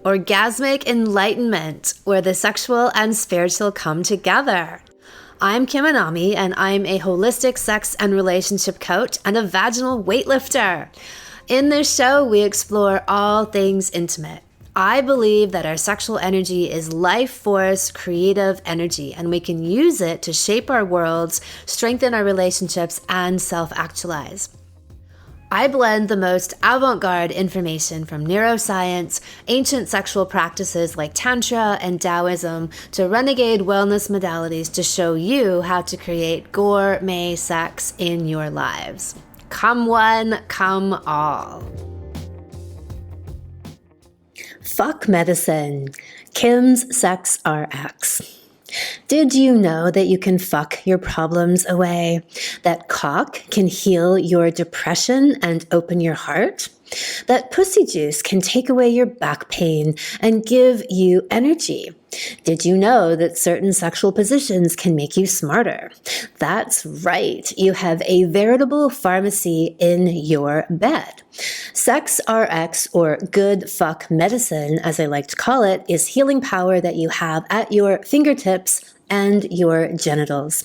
orgasmic enlightenment, where the sexual and spiritual come together. I'm Kim Anami, and I'm a holistic sex and relationship coach and a vaginal weightlifter. In this show, we explore all things intimate. I believe that our sexual energy is life force, creative energy, and we can use it to shape our worlds, strengthen our relationships, and self-actualize. I blend the most avant-garde information from neuroscience, ancient sexual practices like Tantra and Taoism, to renegade wellness modalities to show you how to create gourmet sex in your lives. Come one, come all. Fuck medicine. Kim's Sex RX. Did you know that you can fuck your problems away? That cock can heal your depression and open your heart? That pussy juice can take away your back pain and give you energy? Did you know that certain sexual positions can make you smarter? That's right. You have a veritable pharmacy in your bed. Sex RX, or good fuck medicine, as I like to call it, is healing power that you have at your fingertips and your genitals.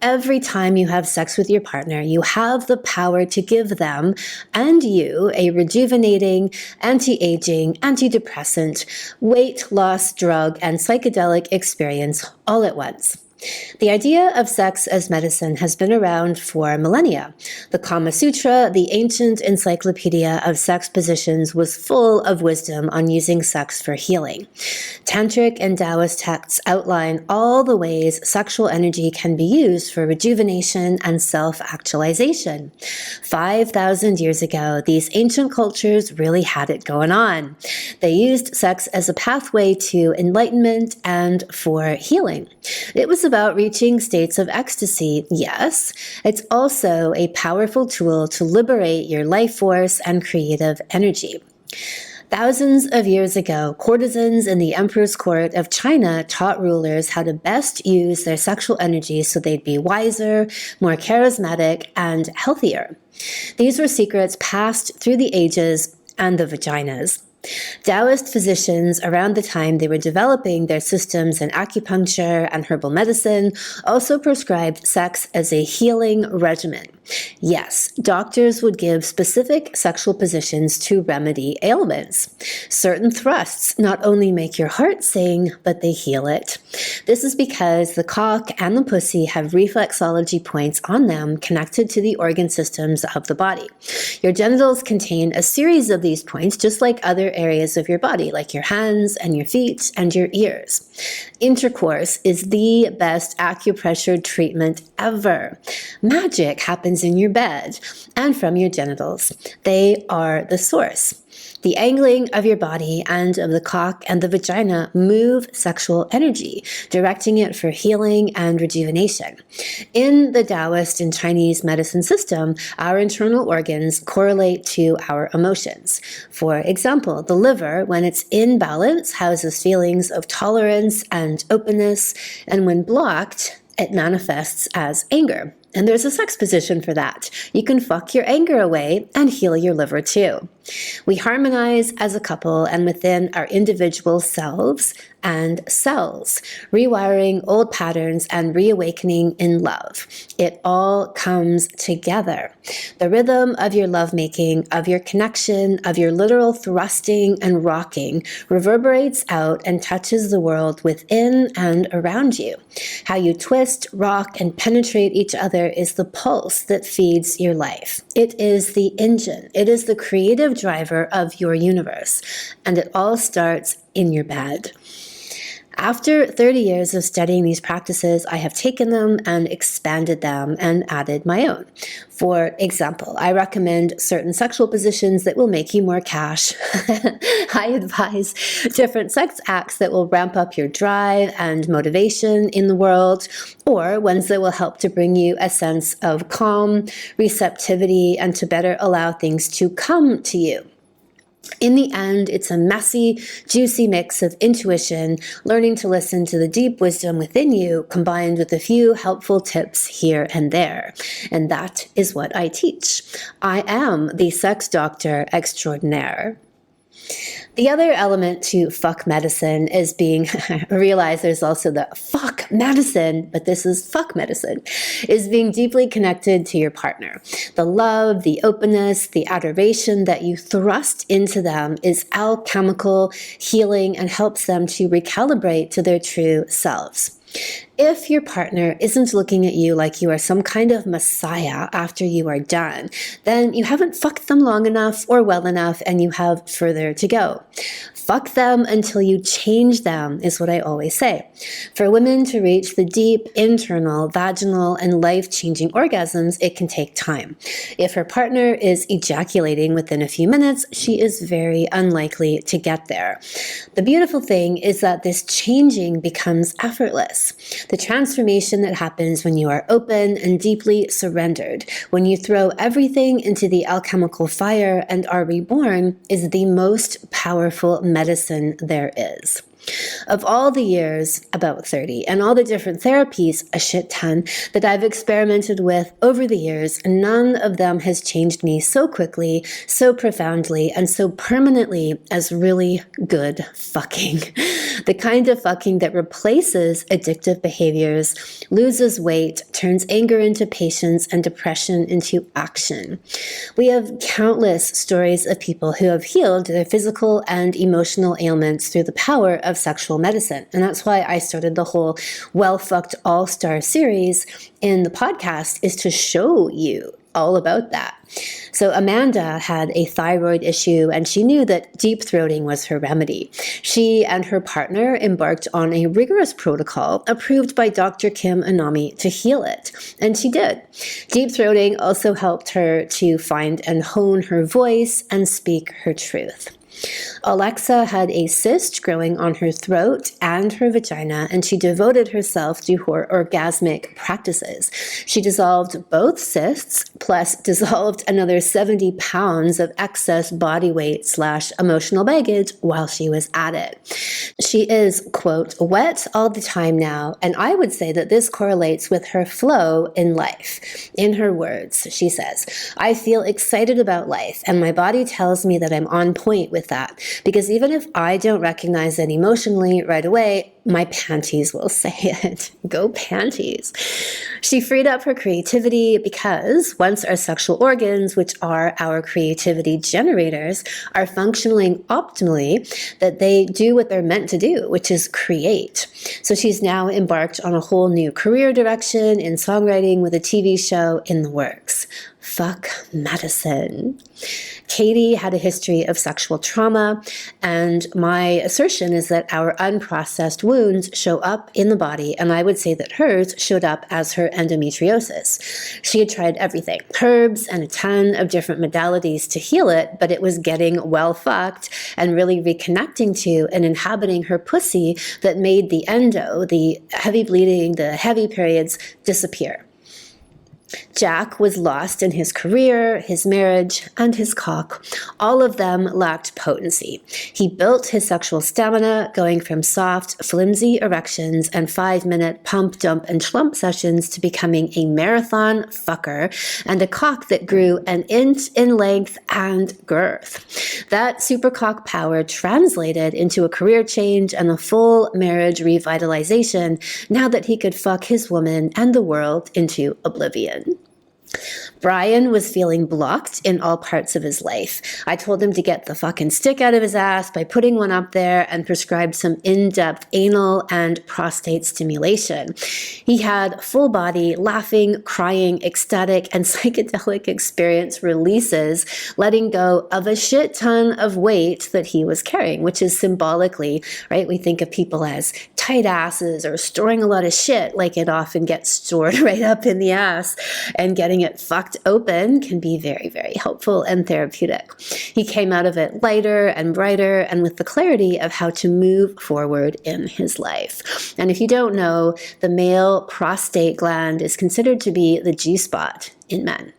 Every time you have sex with your partner, you have the power to give them and you a rejuvenating, anti-aging, antidepressant, weight loss drug, and psychedelic experience all at once. The idea of sex as medicine has been around for millennia. The Kama Sutra, the ancient encyclopedia of sex positions, was full of wisdom on using sex for healing. Tantric and Taoist texts outline all the ways sexual energy can be used for rejuvenation and self-actualization. 5,000 years ago, these ancient cultures really had it going on. They used sex as a pathway to enlightenment and for healing. It was about reaching states of ecstasy, yes. It's also a powerful tool to liberate your life force and creative energy. Thousands of years ago, courtesans in the emperor's court of China taught rulers how to best use their sexual energy so they'd be wiser, more charismatic, and healthier. These were secrets passed through the ages and the vaginas. Taoist physicians, around the time they were developing their systems in acupuncture and herbal medicine, also prescribed sex as a healing regimen. Yes, doctors would give specific sexual positions to remedy ailments. Certain thrusts not only make your heart sing, but they heal it. This is because the cock and the pussy have reflexology points on them connected to the organ systems of the body. Your genitals contain a series of these points, just like other areas of your body, like your hands and your feet and your ears. Intercourse is the best acupressure treatment ever. Magic happens in your bed and from your genitals. They are the source. The angling of your body and of the cock and the vagina move sexual energy, directing it for healing and rejuvenation. In the Taoist and Chinese medicine system, our internal organs correlate to our emotions. For example, the liver, when it's in balance, houses feelings of tolerance and openness, and when blocked, it manifests as anger. And there's a sex position for that. You can fuck your anger away and heal your liver too. We harmonize as a couple and within our individual selves and cells, rewiring old patterns and reawakening in love. It all comes together. The rhythm of your lovemaking, of your connection, of your literal thrusting and rocking reverberates out and touches the world within and around you. How you twist, rock, and penetrate each other is the pulse that feeds your life. It is the engine. It is the creative driver of your universe. And it all starts in your bed. After 30 years of studying these practices, I have taken them and expanded them and added my own. For example, I recommend certain sexual positions that will make you more cash. I advise different sex acts that will ramp up your drive and motivation in the world, or ones that will help to bring you a sense of calm, receptivity, and to better allow things to come to you. In the end, it's a messy, juicy mix of intuition, learning to listen to the deep wisdom within you, combined with a few helpful tips here and there. And that is what I teach. I am the sex doctor extraordinaire. The other element to fuck medicine is being, realize there's also the fuck medicine, but this is fuck medicine, is being deeply connected to your partner. The love, the openness, the adoration that you thrust into them is alchemical, healing, and helps them to recalibrate to their true selves. If your partner isn't looking at you like you are some kind of messiah after you are done, then you haven't fucked them long enough or well enough, and you have further to go. Fuck them until you change them, is what I always say. For women to reach the deep, internal, vaginal, and life-changing orgasms, it can take time. If her partner is ejaculating within a few minutes, she is very unlikely to get there. The beautiful thing is that this changing becomes effortless. The transformation that happens when you are open and deeply surrendered, when you throw everything into the alchemical fire and are reborn, is the most powerful medicine there is. Of all the years, about 30, and all the different therapies, a shit ton, that I've experimented with over the years, none of them has changed me so quickly, so profoundly, and so permanently as really good fucking. The kind of fucking that replaces addictive behaviors, loses weight, turns anger into patience, and depression into action. We have countless stories of people who have healed their physical and emotional ailments through the power of sexual medicine. And that's why I started the whole Well Fucked All-Star series in the podcast, is to show you all about that. So Amanda had a thyroid issue, and she knew that deep throating was her remedy. She and her partner embarked on a rigorous protocol approved by Dr. Kim Anami to heal it, and she did. Deep throating also helped her to find and hone her voice and speak her truth. Alexa had a cyst growing on her throat and her vagina, and she devoted herself to her orgasmic practices. She dissolved both cysts, plus dissolved another 70 pounds of excess body weight / emotional baggage while she was at it. She is, quote, wet all the time now, and I would say that this correlates with her flow in life. In her words, she says, I feel excited about life, and my body tells me that I'm on point with that. Because even if I don't recognize it emotionally right away, my panties will say it. Go panties. She freed up her creativity because once our sexual organs, which are our creativity generators, are functioning optimally, that they do what they're meant to do, which is create. So she's now embarked on a whole new career direction in songwriting with a TV show in the works. Fuck medicine. Katie had a history of sexual trauma, and my assertion is that our unprocessed wounds show up in the body, and I would say that hers showed up as her endometriosis. She had tried everything, herbs and a ton of different modalities to heal it, but it was getting well fucked and really reconnecting to and inhabiting her pussy that made the endo, the heavy bleeding, the heavy periods disappear. Jack was lost in his career, his marriage, and his cock. All of them lacked potency. He built his sexual stamina, going from soft, flimsy erections and 5-minute pump, dump, and schlump sessions to becoming a marathon fucker and a cock that grew an inch in length and girth. That super cock power translated into a career change and a full marriage revitalization now that he could fuck his woman and the world into oblivion. Brian was feeling blocked in all parts of his life. I told him to get the fucking stick out of his ass by putting one up there and prescribed some in-depth anal and prostate stimulation. He had full body, laughing, crying, ecstatic, and psychedelic experience releases, letting go of a shit ton of weight that he was carrying, which is symbolically, right? We think of people as tight asses or storing a lot of shit, like it often gets stored right up in the ass, and getting it fucked open can be very, very helpful and therapeutic. He came out of it lighter and brighter and with the clarity of how to move forward in his life. And if you don't know, the male prostate gland is considered to be the G-spot in men.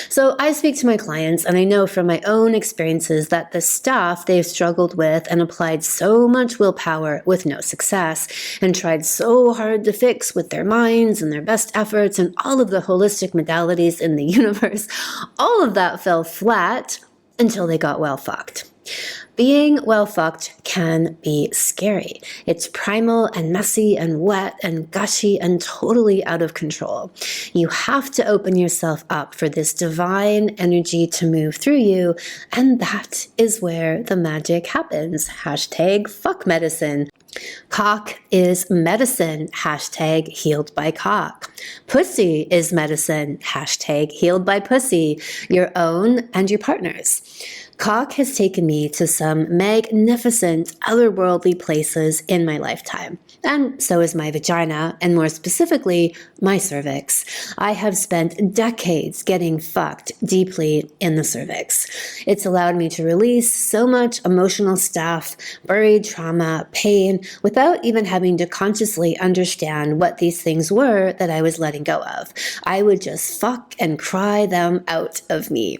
So I speak to my clients, and I know from my own experiences that the stuff they've struggled with and applied so much willpower with no success and tried so hard to fix with their minds and their best efforts and all of the holistic modalities in the universe, all of that fell flat until they got well fucked. Being well fucked can be scary. It's primal and messy and wet and gushy and totally out of control. You have to open yourself up for this divine energy to move through you, and that is where the magic happens. Hashtag fuck medicine. Cock is medicine. Hashtag healed by cock. Pussy is medicine. Hashtag healed by pussy. Your own and your partner's. Cock has taken me to some magnificent, otherworldly places in my lifetime. And so is my vagina, and more specifically, my cervix. I have spent decades getting fucked deeply in the cervix. It's allowed me to release so much emotional stuff, buried trauma, pain, without even having to consciously understand what these things were that I was letting go of. I would just fuck and cry them out of me,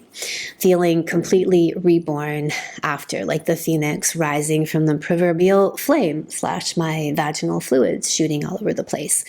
feeling completely reborn after, like the phoenix rising from the proverbial flame / my vaginal fluids shooting all over the place.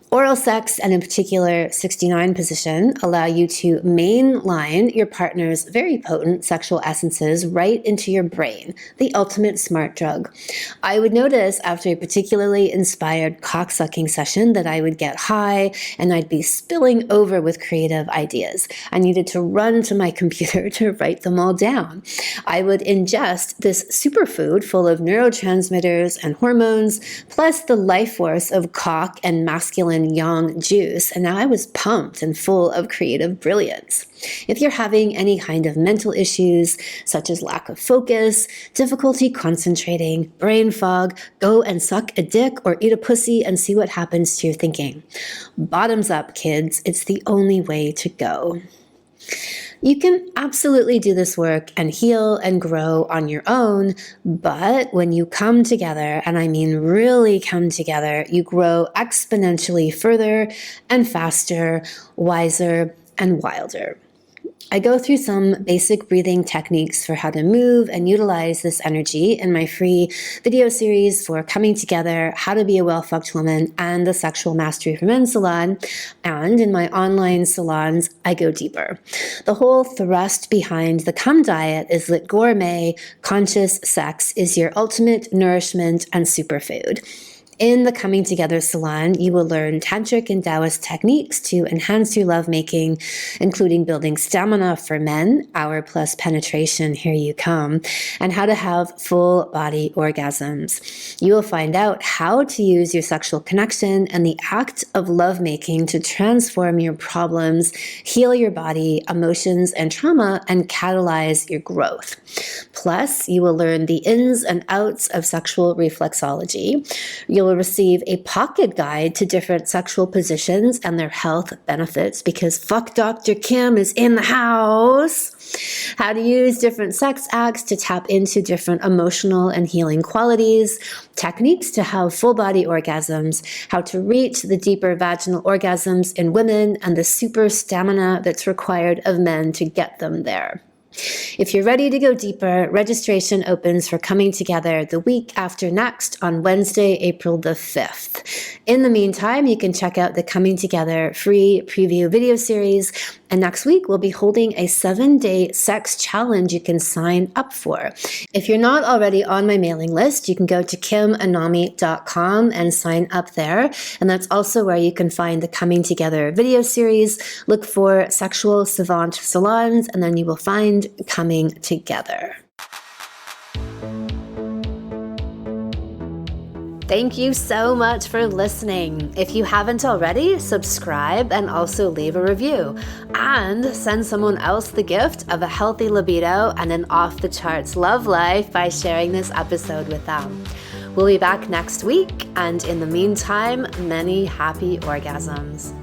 Oral sex, and in particular 69 position, allow you to mainline your partner's very potent sexual essences right into your brain, the ultimate smart drug. I would notice after a particularly inspired cocksucking session that I would get high and I'd be spilling over with creative ideas. I needed to run to my computer to write them all down. I would ingest this superfood full of neurotransmitters and hormones, plus the life force of cock and masculine yang juice, and now I was pumped and full of creative brilliance. If you're having any kind of mental issues, such as lack of focus, difficulty concentrating, brain fog, go and suck a dick or eat a pussy and see what happens to your thinking. Bottoms up, kids. It's the only way to go. You can absolutely do this work and heal and grow on your own, but when you come together, and I mean really come together, you grow exponentially further and faster, wiser, and wilder. I go through some basic breathing techniques for how to move and utilize this energy in my free video series for Coming Together, How to Be a Well-Fucked Woman, and the Sexual Mastery for Men salon. And in my online salons, I go deeper. The whole thrust behind the Cum Diet is that gourmet, conscious sex is your ultimate nourishment and superfood. In the Coming Together salon, you will learn tantric and Taoist techniques to enhance your lovemaking, including building stamina for men, hour plus penetration, here you come, and how to have full body orgasms. You will find out how to use your sexual connection and the act of lovemaking to transform your problems, heal your body, emotions, and trauma, and catalyze your growth. Plus, you will learn the ins and outs of sexual reflexology. You'll receive a pocket guide to different sexual positions and their health benefits, because fuck Dr. Kim is in the house. How to use different sex acts to tap into different emotional and healing qualities, techniques to have full body orgasms, how to reach the deeper vaginal orgasms in women, and the super stamina that's required of men to get them there. If you're ready to go deeper, registration opens for Coming Together the week after next on Wednesday, April the 5th. In the meantime, you can check out the Coming Together free preview video series. And next week, we'll be holding a 7-day sex challenge you can sign up for. If you're not already on my mailing list, you can go to kimanami.com and sign up there. And that's also where you can find the Coming Together video series. Look for Sexual Savant Salons, and then you will find Coming Together. Thank you so much for listening. If you haven't already, subscribe and also leave a review. And send someone else the gift of a healthy libido and an off-the-charts love life by sharing this episode with them. We'll be back next week, and in the meantime, many happy orgasms.